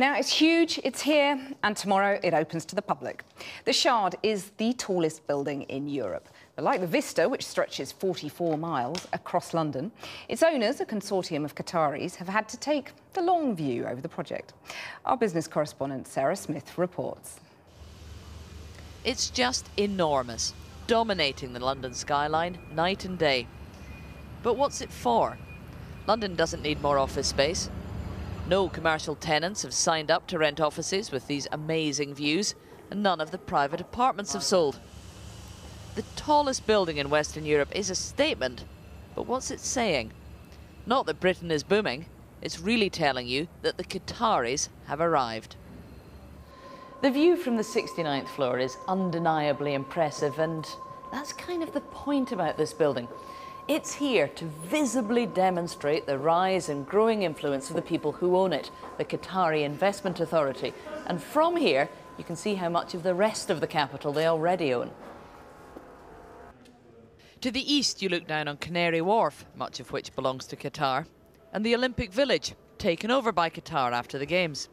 Now, it's huge, it's here, and tomorrow it opens to the public. The Shard is the tallest building in Europe. But like the Vista, which stretches 44 miles across London, its owners, a consortium of Qataris, have had to take the long view over the project. Our business correspondent Sarah Smith reports. It's just enormous, dominating the London skyline night and day. But what's it for? London doesn't need more office space. No commercial tenants have signed up to rent offices with these amazing views, and none of the private apartments have sold. The tallest building in Western Europe is a statement, but what's it saying? Not that Britain is booming, it's really telling you that the Qataris have arrived. The view from the 69th floor is undeniably impressive, and that's kind of the point about this building. It's here to visibly demonstrate the rise and growing influence of the people who own it, the Qatari Investment Authority. And from here, you can see how much of the rest of the capital they already own. To the east, you look down on Canary Wharf, much of which belongs to Qatar, and the Olympic Village, taken over by Qatar after the Games.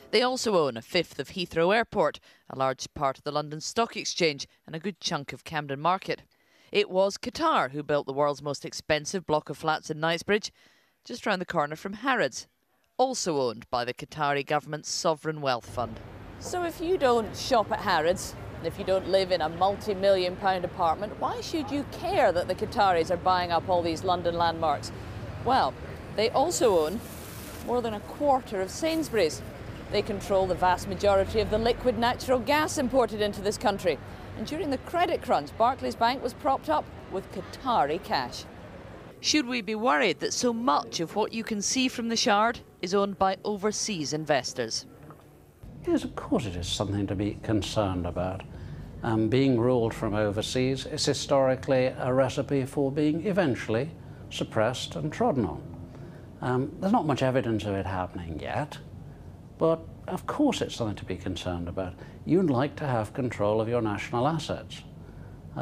They also own a fifth of Heathrow Airport, a large part of the London Stock Exchange, and a good chunk of Camden Market. It was Qatar who built the world's most expensive block of flats in Knightsbridge, just round the corner from Harrods, also owned by the Qatari government's sovereign wealth fund. So if you don't shop at Harrods, and if you don't live in a multi-million-pound apartment, why should you care that the Qataris are buying up all these London landmarks? Well, they also own more than a quarter of Sainsbury's. They control the vast majority of the liquid natural gas imported into this country. And during the credit crunch, Barclays Bank was propped up with Qatari cash. Should we be worried that so much of what you can see from the Shard is owned by overseas investors? Yes, of course it is something to be concerned about. Being ruled from overseas is historically a recipe for being eventually suppressed and trodden on. There's not much evidence of it happening yet, but of course it's something to be concerned about. You'd like to have control of your national assets.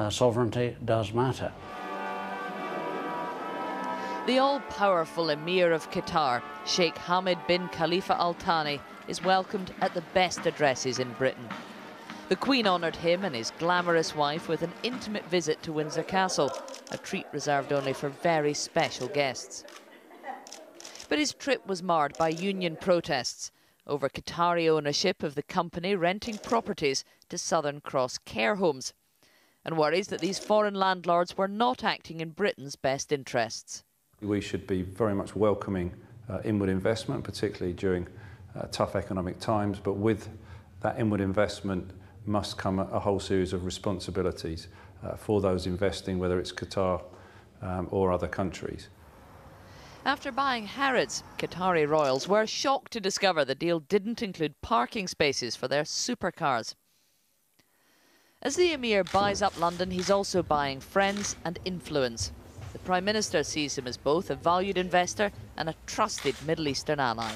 Sovereignty does matter. The all-powerful Emir of Qatar, Sheikh Hamad bin Khalifa Al Thani, is welcomed at the best addresses in Britain. The Queen honoured him and his glamorous wife with an intimate visit to Windsor Castle, a treat reserved only for very special guests. But his trip was marred by union protests over Qatari ownership of the company renting properties to Southern Cross care homes, and worries that these foreign landlords were not acting in Britain's best interests. We should be very much welcoming inward investment, particularly during tough economic times, but with that inward investment must come a whole series of responsibilities for those investing, whether it's Qatar or other countries. After buying Harrods, Qatari royals were shocked to discover the deal didn't include parking spaces for their supercars. As the Emir buys up London, he's also buying friends and influence. The Prime Minister sees him as both a valued investor and a trusted Middle Eastern ally.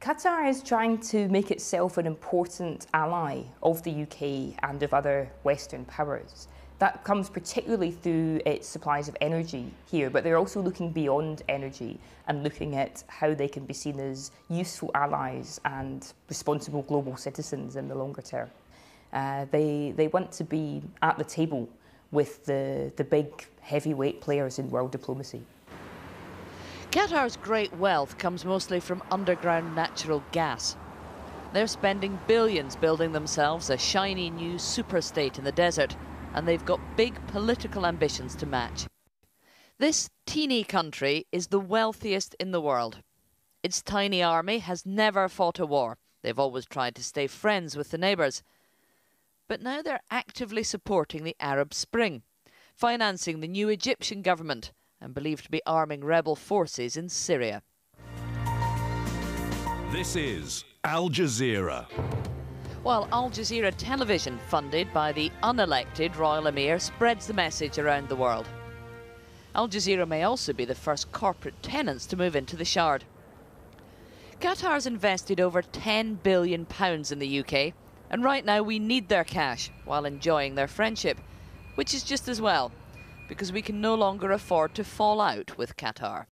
Qatar is trying to make itself an important ally of the UK and of other Western powers. That comes particularly through its supplies of energy here, but they're also looking beyond energy and looking at how they can be seen as useful allies and responsible global citizens in the longer term. They want to be at the table with the big heavyweight players in world diplomacy. Qatar's great wealth comes mostly from underground natural gas. They're spending billions building themselves a shiny new superstate in the desert, and they've got big political ambitions to match. This teeny country is the wealthiest in the world. Its tiny army has never fought a war. They've always tried to stay friends with the neighbours. But now they're actively supporting the Arab Spring, financing the new Egyptian government, and believed to be arming rebel forces in Syria. This is Al Jazeera. While Al Jazeera television, funded by the unelected Royal Emir, spreads the message around the world. Al Jazeera may also be the first corporate tenants to move into the Shard. Qatar's invested over £10 billion in the UK, and right now we need their cash while enjoying their friendship, which is just as well, because we can no longer afford to fall out with Qatar.